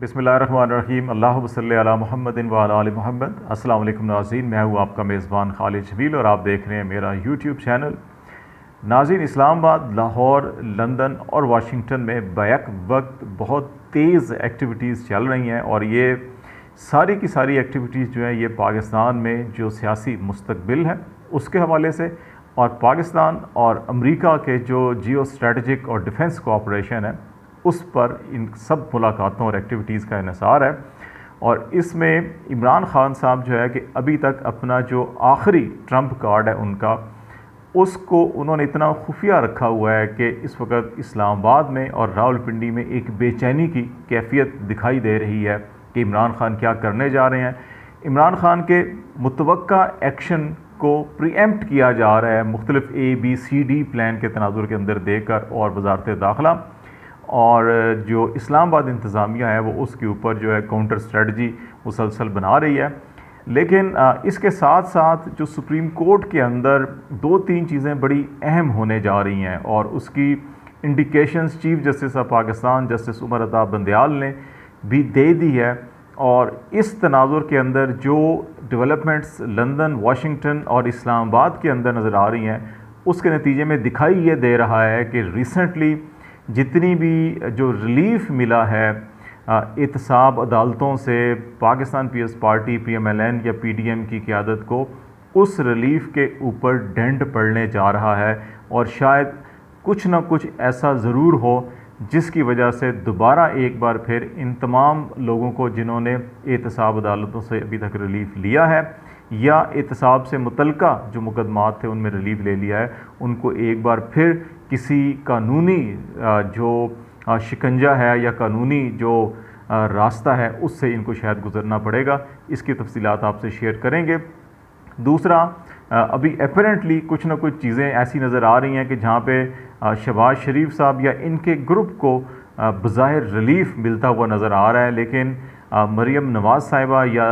बिस्मिल्लाहिर्रहमानिर्रहीम अल्लाहुम्मा सल्लि अला मुहम्मदिन व अला आलि मुहम्मद। अस्सलाम वालेकुम नाज़रीन, मैं हूँ आपका मेज़बान खालिद शबील और आप देख रहे हैं मेरा यूट्यूब चैनल। नाज़रीन, इस्लामाबाद, लाहौर, लंदन और वाशिंगटन में बैक वक्त बहुत तेज़ एक्टिविटीज़ चल रही हैं और ये सारी की सारी एक्टिविटीज़ जो हैं ये पाकिस्तान में जो सियासी मुस्तकबिल है उसके हवाले से और पाकिस्तान और अमेरिका के जो जियो स्ट्रेटजिक और डिफेंस कोऑपरेशन है उस पर इन सब मुलाकातों और एक्टिविटीज़ का इन्हिसार है। और इसमें इमरान ख़ान साहब जो है कि अभी तक अपना जो आखिरी ट्रम्प कार्ड है उनका, उसको उन्होंने इतना खुफिया रखा हुआ है कि इस वक्त इस्लामाबाद में और रावलपिंडी में एक बेचैनी की कैफियत दिखाई दे रही है कि इमरान ख़ान क्या करने जा रहे हैं। इमरान ख़ान के मुतवक्का एक्शन को प्रीएम्प्ट किया जा रहा है मुख्तलिफ ABCD प्लान के तनाजुर के अंदर देकर, और वजारत दाखिला और जो इस्लामाबाद इंतज़ामिया है वो उसके ऊपर जो है काउंटर स्ट्रेटजी मुसलसल बना रही है। लेकिन इसके साथ साथ जो सुप्रीम कोर्ट के अंदर दो तीन चीज़ें बड़ी अहम होने जा रही हैं और उसकी indications chief justice of Pakistan justice Umar Ata Bandial ने भी दे दी है। और इस तनाजुर के अंदर जो डेवलपमेंट्स लंदन, वाशिंगटन और इस्लामाबाद के अंदर नज़र आ रही हैं उसके नतीजे में दिखाई ये दे रहा है कि रिसेंटली जितनी भी जो रिलीफ मिला है एहतसाब अदालतों से पाकिस्तान पीपल्स पार्टी PMLN या PDM की क़यादत को, उस रिलीफ के ऊपर डेंट पड़ने जा रहा है और शायद कुछ ना कुछ ऐसा ज़रूर हो जिसकी वजह से दोबारा एक बार फिर इन तमाम लोगों को जिन्होंने एहतसाब अदालतों से अभी तक रिलीफ लिया है या एहतसाब से मुतल्लिका जो मुकदमात थे उनमें रिलीफ ले लिया है, उनको एक बार फिर किसी कानूनी जो शिकंजा है या कानूनी जो रास्ता है उससे इनको शायद गुज़रना पड़ेगा। इसकी तफसीलात आपसे शेयर करेंगे। दूसरा, अभी अपेरेंटली कुछ ना कुछ चीज़ें ऐसी नज़र आ रही हैं कि जहाँ पे शहबाज शरीफ साहब या इनके ग्रुप को बज़ाहिर रिलीफ मिलता हुआ नज़र आ रहा है, लेकिन मरीम नवाज़ साहिबा या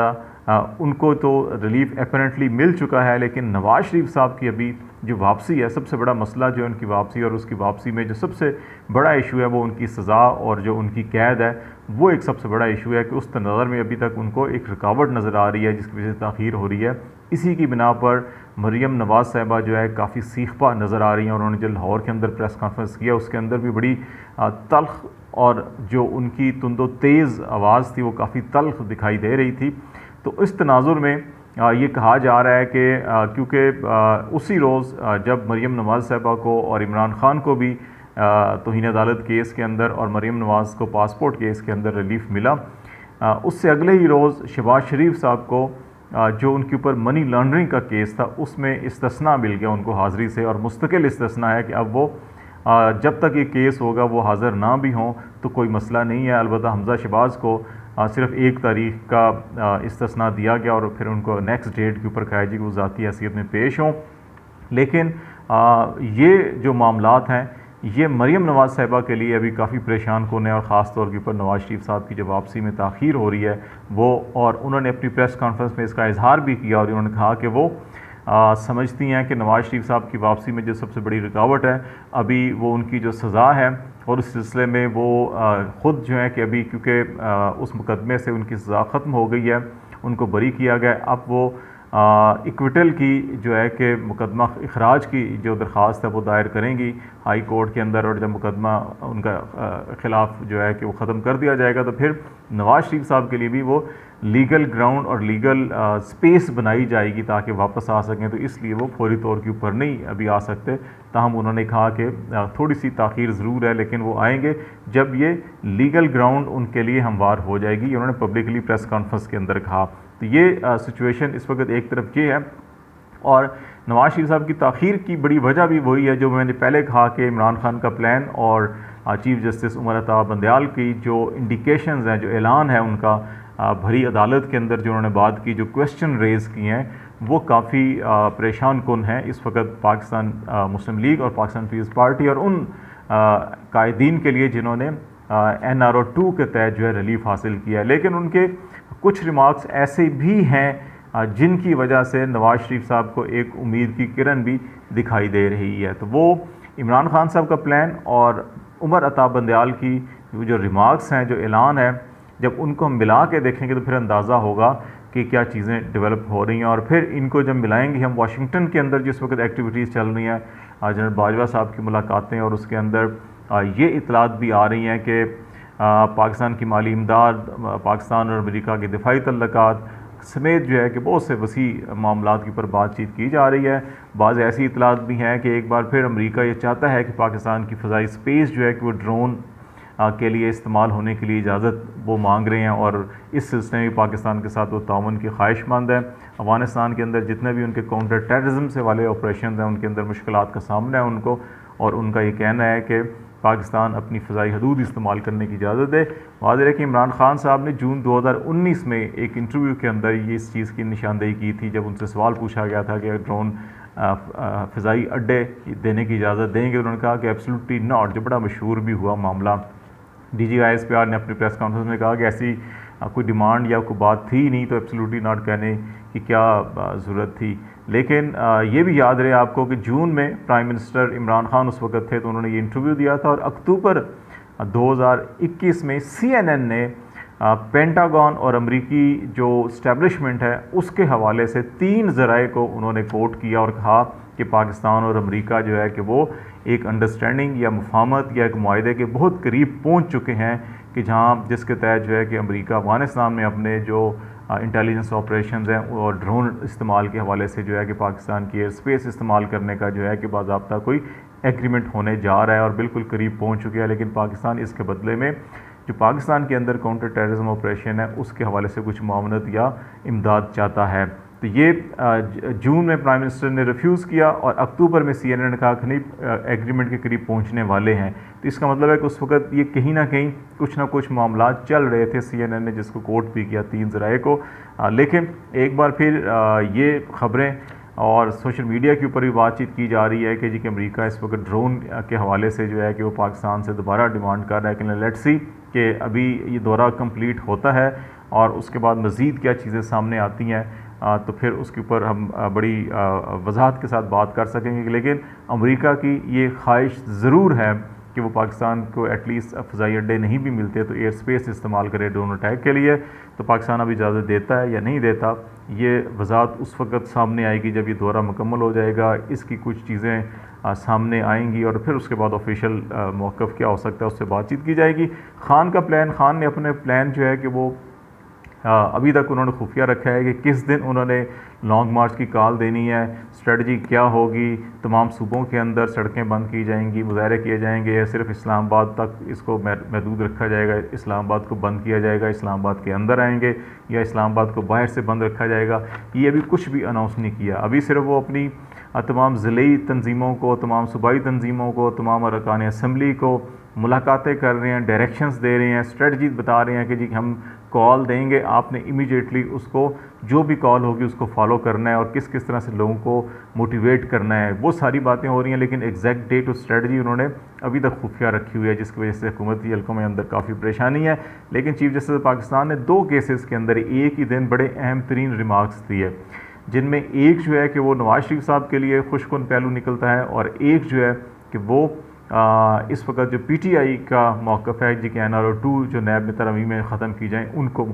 उनको तो रिलीफ अपेरेंटली मिल चुका है, लेकिन नवाज़ शरीफ साहब की अभी जो वापसी है, सबसे बड़ा मसला जो है उनकी वापसी, और उसकी वापसी में जो सबसे बड़ा इशू है वो उनकी सज़ा और जो उनकी कैद है वो एक सबसे बड़ा इशू है कि उस तनाज़र में अभी तक उनको एक रुकावट नज़र आ रही है जिसकी वजह से ताख़ीर हो रही है। इसी की बिना पर मरीम नवाज़ साहिबा जो है काफ़ी सीखपा नज़र आ रही हैं और उन्होंने जो लाहौर के अंदर प्रेस कॉन्फ्रेंस किया उसके अंदर भी बड़ी तल्ख़ और जो उनकी तुंदो तेज़ आवाज़ थी वो काफ़ी तल्ख़ दिखाई दे रही थी। तो इस तनाजुर में ये कहा जा रहा है कि क्योंकि उसी रोज़ जब मरीम नवाज़ साहिबा को और इमरान ख़ान को भी तौहीन अदालत केस के अंदर और मरीम नवाज़ को पासपोर्ट केस के अंदर रिलीफ मिला, उससे अगले ही रोज़ शहबाज शरीफ साहब को जो उनके ऊपर मनी लॉन्ड्रिंग का केस था उसमें इस्तिस्ना मिल गया उनको हाज़िरी से, और मुस्तकिल इस्तिस्ना है कि अब वो जब तक ये केस होगा वो हाज़िर ना भी हों तो कोई मसला नहीं है। अलबत्ता हमज़ा शहबाज को सिर्फ 1 तारीख का इस्तिस्ना दिया गया और फिर उनको नेक्स्ट डेट के ऊपर कहा जी वो ज़ाती हैसियत में पेश हों। लेकिन ये जो मामलात हैं ये मरीम नवाज़ साहिबा के लिए अभी काफ़ी परेशान कौन है, और ख़ास तौर के ऊपर नवाज़ शरीफ साहब की जो वापसी में ताख़ीर हो रही है वो, और उन्होंने अपनी प्रेस कॉन्फ्रेंस में इसका इजहार भी किया और उन्होंने कहा कि वो समझती हैं कि नवाज़ शरीफ साहब की वापसी में जो सबसे बड़ी रुकावट है अभी वो उनकी जो सज़ा है, और उस सिलसिले में वो ख़ुद जो है कि अभी क्योंकि उस मुकदमे से उनकी सज़ा ख़त्म हो गई है, उनको बरी किया गया, अब वो इक्विटल की जो है कि मुकदमा अखराज की जो दरख्वास्त है वो दायर करेंगी हाई कोर्ट के अंदर, और जब मुकदमा उनका ख़िलाफ़ जो है कि वो ख़त्म कर दिया जाएगा तो फिर नवाज़ शरीफ साहब के लिए भी वो लीगल ग्राउंड और लीगल स्पेस बनाई जाएगी ताकि वापस आ सकें। तो इसलिए वो फौरी तौर के ऊपर नहीं अभी आ सकते, ताहम उन्होंने कहा कि थोड़ी सी ताख़ीर ज़रूर है लेकिन वो आएंगे जब ये लीगल ग्राउंड उनके लिए हमवार हो जाएगी, उन्होंने पब्लिकली प्रेस कॉन्फ्रेंस के अंदर कहा। तो ये सिचुएशन इस वक्त एक तरफ ये है, और नवाज़ शरीफ साहब की ताख़ीर की बड़ी वजह भी वही है जो मैंने पहले कहा कि इमरान ख़ान का प्लान और चीफ जस्टिस उमर अता बंदयाल की जो इंडिकेशंस हैं, जो ऐलान है उनका भरी अदालत के अंदर जो उन्होंने बात की, जो क्वेश्चन रेज़ किए हैं, वो काफ़ी परेशान कुन हैं इस वक्त पाकिस्तान मुस्लिम लीग और पाकिस्तान पीपल्स पार्टी और उन कायदीन के लिए जिन्होंने NRO 2 के तहत जो है रिलीफ हासिल किया है। लेकिन उनके कुछ रिमार्क्स ऐसे भी हैं जिनकी वजह से नवाज़ शरीफ साहब को एक उम्मीद की किरण भी दिखाई दे रही है। तो वो इमरान ख़ान साहब का प्लान और उमर अता बंदयाल की जो रिमार्क्स हैं, जो ऐलान है, जब उनको हम मिला के देखेंगे तो फिर अंदाज़ा होगा कि क्या चीज़ें डेवलप हो रही हैं। और फिर इनको जब मिलाएंगे हम वाशिंगटन के अंदर जिस वक्त एक्टिविटीज़ चल रही हैं, जनरल बाजवा साहब की मुलाकातें, और उसके अंदर ये इतलात भी आ रही हैं कि पाकिस्तान की माली इमदाद, पाकिस्तान और अमेरिका के दिफाई तल्लुकात समेत जो है कि बहुत से वसी मामलात के ऊपर बातचीत की जा रही है। बाज़ ऐसी इतलात भी हैं कि एक बार फिर अमेरिका ये चाहता है कि पाकिस्तान की फ़ज़ाई स्पेस जो है कि वो ड्रोन के लिए इस्तेमाल होने के लिए इजाज़त वो मांग रहे हैं, और इस सिलसिले में पाकिस्तान के साथ वो ताउन की ख्वाहिशमंद है। अफ़गानिस्तान के अंदर जितने भी उनके काउंटर टेररिज्म से वाले ऑपरेशन हैं उनके अंदर मुश्किलात का सामना है उनको, और उनका ये कहना है कि पाकिस्तान अपनी फ़ज़ाई हदूद इस्तेमाल करने की इजाज़त दे। वाज़ेह है कि इमरान खान साहब ने जून 2019 में एक इंटरव्यू के अंदर ये इस चीज़ की निशानदेही की थी, जब उनसे सवाल पूछा गया था कि ड्रोन फ़ज़ाई अड्डे देने की इजाज़त देंगे। उन्होंने कहा कि एब्सोल्युटली नॉट, जो बड़ा मशहूर भी हुआ मामला। DGISPR ने अपनी प्रेस कॉन्फ्रेंस में कहा कि ऐसी कोई डिमांड या कोई बात थी नहीं, तो एब्सोल्युटली नॉट कहने की क्या ज़रूरत थी। लेकिन ये भी याद रहे आपको कि जून में प्राइम मिनिस्टर इमरान खान उस वक्त थे, तो उन्होंने ये इंटरव्यू दिया था, और अक्टूबर 2021 में CNN ने पेंटागन और अमरीकी जो इस्टेब्लिशमेंट है उसके हवाले से 3 ज़राए को उन्होंने कोट किया और कहा कि पाकिस्तान और अमेरिका जो है कि वो एक अंडरस्टैंडिंग या मुफाहमत या एक मुआहदे के बहुत करीब पहुंच चुके हैं, कि जहां जिसके तहत जो है कि अमेरिका अफगानिस्तान में अपने जो इंटेलिजेंस ऑपरेशंस हैं और ड्रोन इस्तेमाल के हवाले से जो है कि पाकिस्तान की एयर स्पेस इस्तेमाल करने का जो है कि बाज़ाब्ता कोई एग्रीमेंट होने जा रहा है और बिल्कुल करीब पहुँच चुके हैं। लेकिन पाकिस्तान इसके बदले में जो पाकिस्तान के अंदर काउंटर टेररिज्म ऑपरेशन है उसके हवाले से कुछ मामनत या इमदाद चाहता है। तो ये जून में प्राइम मिनिस्टर ने रिफ्यूज़ किया, और अक्टूबर में CNN ने कहा कि नहीं एग्रीमेंट के करीब पहुंचने वाले हैं। तो इसका मतलब है कि उस वक्त ये कहीं ना कहीं कुछ ना कुछ मामला चल रहे थे। CNN ने जिसको कोट भी किया 3 ज़राए को। लेकिन एक बार फिर ये ख़बरें और सोशल मीडिया के ऊपर भी बातचीत की जा रही है कि जी कि अमेरिका इस वक्त ड्रोन के हवाले से जो है कि वो पाकिस्तान से दोबारा डिमांड कर रहा है। कि लेट्स सी कि अभी ये दौरा कंप्लीट होता है और उसके बाद मज़ीद क्या चीज़ें सामने आती हैं, तो फिर उसके ऊपर हम बड़ी वजाहत के साथ बात कर सकेंगे। लेकिन अमेरिका की ये ख्वाहिश ज़रूर है कि वो पाकिस्तान को एटलीस्ट फ़ज़ाई अड्डे नहीं भी मिलते तो एयर स्पेस इस्तेमाल करे ड्रोन अटैक के लिए। तो पाकिस्तान अभी इजाज़त देता है या नहीं देता, ये वजाहत उस वक्त सामने आएगी जब ये दौरा मुकम्मल हो जाएगा। इसकी कुछ चीज़ें सामने आएंगी और फिर उसके बाद ऑफिशियल मौक़िफ़ क्या हो सकता है उससे बातचीत की जाएगी। खान का प्लान, खान ने अपने प्लान जो है कि वो अभी तक उन्होंने खुफिया रखा है कि किस दिन उन्होंने लॉन्ग मार्च की कॉल देनी है, स्ट्रेटजी क्या होगी, तमाम सूबों के अंदर सड़कें बंद की जाएंगी, मुजाहरे किए जाएंगे, या सिर्फ इस्लामाबाद तक इसको महदूद रखा जाएगा, इस्लामाबाद को बंद किया जाएगा, इस्लामाबाद के अंदर आएंगे या इस्लामाबाद को बाहर से बंद रखा जाएगा। ये अभी कुछ भी अनाउंस नहीं किया। अभी सिर्फ वो अपनी तमाम ज़िले तंजीमों को, तमाम सूबाई तंजीमों को, तमाम अरकान असम्बली को मुलाकातें कर रहे हैं, डायरेक्शंस दे रहे हैं, स्ट्रेटजी बता रहे हैं कि जी हम कॉल देंगे, आपने इमीडिएटली उसको जो भी कॉल होगी उसको फॉलो करना है और किस किस तरह से लोगों को मोटिवेट करना है, वो सारी बातें हो रही हैं। लेकिन एग्जैक्ट डेट और स्ट्रेटजी उन्होंने अभी तक खुफिया रखी हुई है, जिसकी वजह से हुकूमती हल्कों में अंदर काफ़ी परेशानी है। लेकिन चीफ जस्टिस पाकिस्तान ने 2 केसेस के अंदर एक ही दिन बड़े अहम तरीन रिमार्क्स दिए, जिनमें एक जो है कि वो नवाज शरीफ साहब के लिए खुशकुन पहलू निकलता है और एक जो है कि वो इस वक्त जो PTI का मौक़िफ़ है जी कि NRO 2 जो नैब में तरमीमें ख़त्म की जाएँ उनको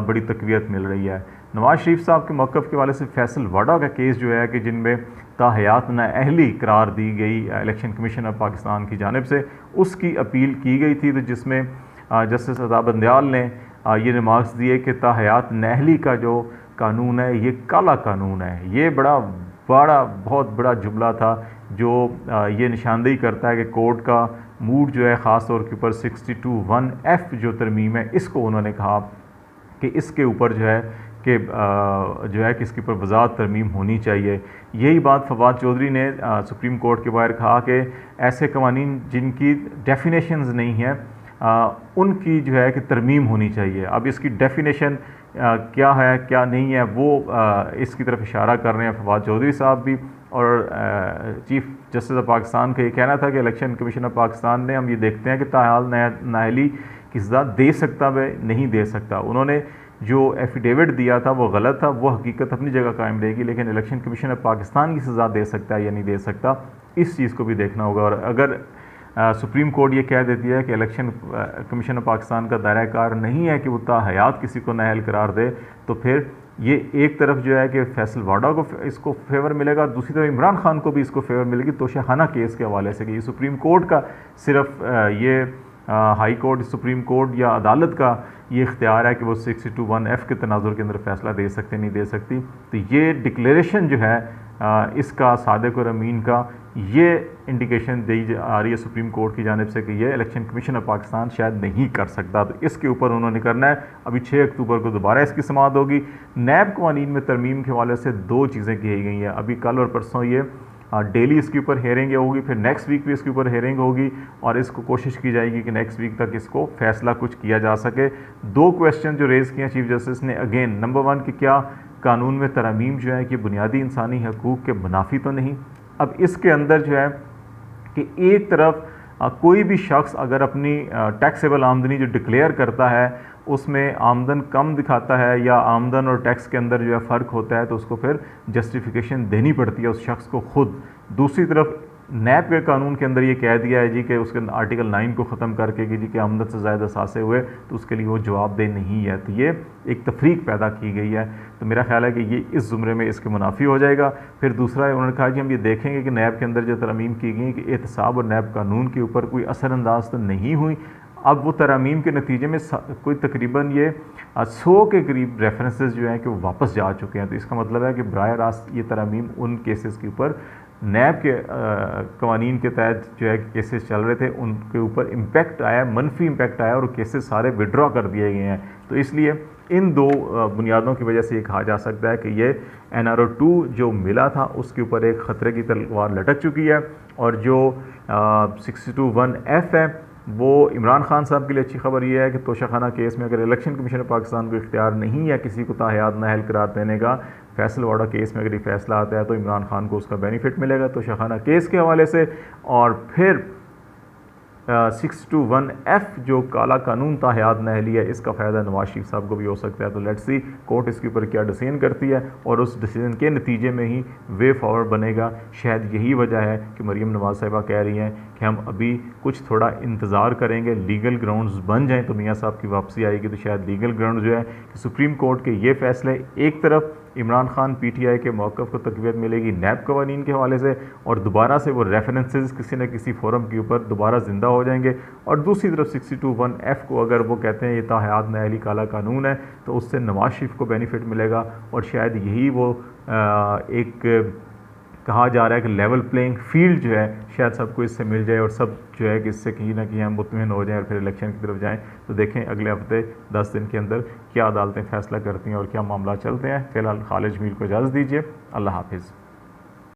बड़ी तक़वियत मिल रही है। नवाज शरीफ साहब के मौक़िफ़ के वाले से फैसल वाडा का केस जो है कि जिनमें ताहयात नाअहली करार दी गई इलेक्शन कमीशन ऑफ पाकिस्तान की जानिब से, उसकी अपील की गई थी। तो जिसमें जस्टिस अताब बंदयाल ने ये रिमार्क्स दिए कि ताहयात नाअहली का जो कानून है ये काला कानून है। ये बहुत बड़ा जुमला था जो ये निशानदेही करता है कि कोर्ट का मूड जो है ख़ास तौर के ऊपर 62(1)(f) जो तरमीम है, इसको उन्होंने कहा कि इसके ऊपर जो है कि इसके ऊपर वज़ाहत तरमीम होनी चाहिए। यही बात फवाद चौधरी ने सुप्रीम कोर्ट के बाहर कहा कि ऐसे कवानीन जिनकी डेफिनेशंस नहीं है उनकी जो है कि तरमीम होनी चाहिए। अब इसकी डेफिनेशन क्या है क्या नहीं है वो इसकी तरफ इशारा कर रहे हैं फवाद चौधरी साहब भी। और चीफ जस्टिस ऑफ पाकिस्तान का ये कहना था कि इलेक्शन कमीशन ऑफ पाकिस्तान ने हम ये देखते हैं कि ताहाल नाअहली की सज़ा दे सकता व नहीं दे सकता। उन्होंने जो एफिडेविट दिया था वो गलत था, वो हकीकत अपनी जगह कायम रहेगी, लेकिन इलेक्शन कमीशन ऑफ पाकिस्तान की सज़ा दे सकता है या नहीं दे सकता, इस चीज़ को भी देखना होगा। और अगर सुप्रीम कोर्ट ये कह देती है कि इलेक्शन कमीशन ऑफ पाकिस्तान का दायरा कार नहीं है कि वो ताहयात किसी को नाअहल करार दे, तो फिर ये एक तरफ जो है कि फैसल वाडा को इसको फेवर मिलेगा, दूसरी तरफ इमरान खान को भी इसको फेवर मिलेगी तोशाखाना केस के हवाले से कि ये सुप्रीम कोर्ट का सिर्फ ये हाई कोर्ट, सुप्रीम कोर्ट या अदालत का ये इख्तियार है कि वो 621F के तनाजुर के अंदर फैसला दे सकते नहीं दे सकती। तो ये डिक्लेरेशन जो है इसका सादिक और अमीन का ये इंडिकेशन दी आ रही है सुप्रीम कोर्ट की जानिब से कि ये इलेक्शन कमीशन ऑफ पाकिस्तान शायद नहीं कर सकता। तो इसके ऊपर उन्होंने करना है। अभी 6 अक्टूबर को दोबारा इसकी समाअत होगी। नैब कवानीन में तरमीम के हवाले से 2 चीज़ें की गई हैं। अभी कल और परसों ये डेली इसके ऊपर हेयरिंग होगी, फिर नेक्स्ट वीक भी इसके ऊपर हेयरिंग होगी और इसको कोशिश की जाएगी कि नेक्स्ट वीक तक इसको फैसला कुछ किया जा सके। 2 क्वेश्चन जो रेज़ किए चीफ जस्टिस ने, अगेन नंबर 1 कि क्या कानून में तरमीम जो है कि बुनियादी इंसानी हकूक़ के मुनाफी तो नहीं। अब इसके अंदर जो है कि एक तरफ कोई भी शख्स अगर अपनी टैक्सेबल आमदनी जो डिक्लेयर करता है उसमें आमदन कम दिखाता है या आमदन और टैक्स के अंदर जो है फ़र्क होता है तो उसको फिर जस्टिफिकेशन देनी पड़ती है उस शख्स को खुद। दूसरी तरफ नैब के कानून के अंदर ये कह दिया है जी कि उसके आर्टिकल 9 को ख़त्म करके कि जी कि आमदन से ज़्यादा सासे हुए तो उसके लिए वो जवाबदेह नहीं है। तो ये एक तफरीक पैदा की गई है। तो मेरा ख्याल है कि ये इस ज़ुमरे में इसके मुनाफी हो जाएगा। फिर दूसरा उन्होंने कहा कि हम ये देखेंगे कि नैब के अंदर जो तरमीम की गई कि एहतसाब और नैब कानून के ऊपर कोई असरअंदाज तो नहीं हुई। अब वो तरमीम के नतीजे में कोई तकरीबन ये 100 के करीब रेफरेंसेस जो हैं कि वो वापस जा चुके हैं। तो इसका मतलब है कि बराह रास्त ये तरमीम उन केसेस के ऊपर नैब के कवानीन के तहत जो है केसेस चल रहे थे उनके ऊपर इम्पेक्ट आया, मनफी इम्पेक्ट आया और केसेस सारे विड्रॉ कर दिए गए हैं। तो इसलिए इन 2 बुनियादों की वजह से ये कहा जा सकता है कि ये NRO 2 जो मिला था उसके ऊपर एक ख़तरे की तलवार लटक चुकी है और जो 621F है वो इमरान खान साहब के लिए अच्छी खबर ये है कि तोशाखाना केस में अगर इलेक्शन कमीशन ऑफ पाकिस्तान को इख्तियार नहीं है किसी को ताहयात नाअहल करार देने का, फैसल वाडा केस में अगर ये फैसला आता है तो इमरान खान को उसका बेनिफिट मिलेगा तोशाखाना केस के हवाले से। और फिर 621F जो काला कानून ताहयात नाअहली है इसका फ़ायदा नवाज शरीफ साहब को भी हो सकता है। तो लेट्स सी कोर्ट इसके ऊपर क्या डिसीजन करती है और उस डिसीजन के नतीजे में ही वे फॉरवर्ड बनेगा। शायद यही वजह है कि मरीम नवाज़ साहिबा कह रही हैं कि हम अभी कुछ थोड़ा इंतज़ार करेंगे, लीगल ग्राउंड्स बन जाएँ तो मियाँ साहब की वापसी आएगी। तो शायद लीगल ग्राउंड जो है कि सुप्रीम कोर्ट के ये फ़ैसले, एक तरफ इमरान खान PTI के मौक़िफ़ को तक़वियत मिलेगी नैब कवानीन के हवाले से और दोबारा से वो रेफरेंसेस किसी न किसी फोरम के ऊपर दोबारा ज़िंदा हो जाएंगे, और दूसरी तरफ 621F को अगर वो कहते हैं ये ताहयात नाअहली काला कानून है तो उससे नवाज शरीफ को बेनिफिट मिलेगा। और शायद यही वो एक कहा जा रहा है कि लेवल प्लेइंग फील्ड जो है शायद सबको इससे मिल जाए और सब जो है कि इससे कहीं ना कहीं हम मुतमिन हो जाएं और फिर इलेक्शन की तरफ जाएं। तो देखें अगले हफ्ते 10 दिन के अंदर क्या अदालतें फ़ैसला करती हैं और क्या मामला चलते हैं। फ़िलहाल खालिद जमील को इजाज़त दीजिए। अल्लाह हाफिज़।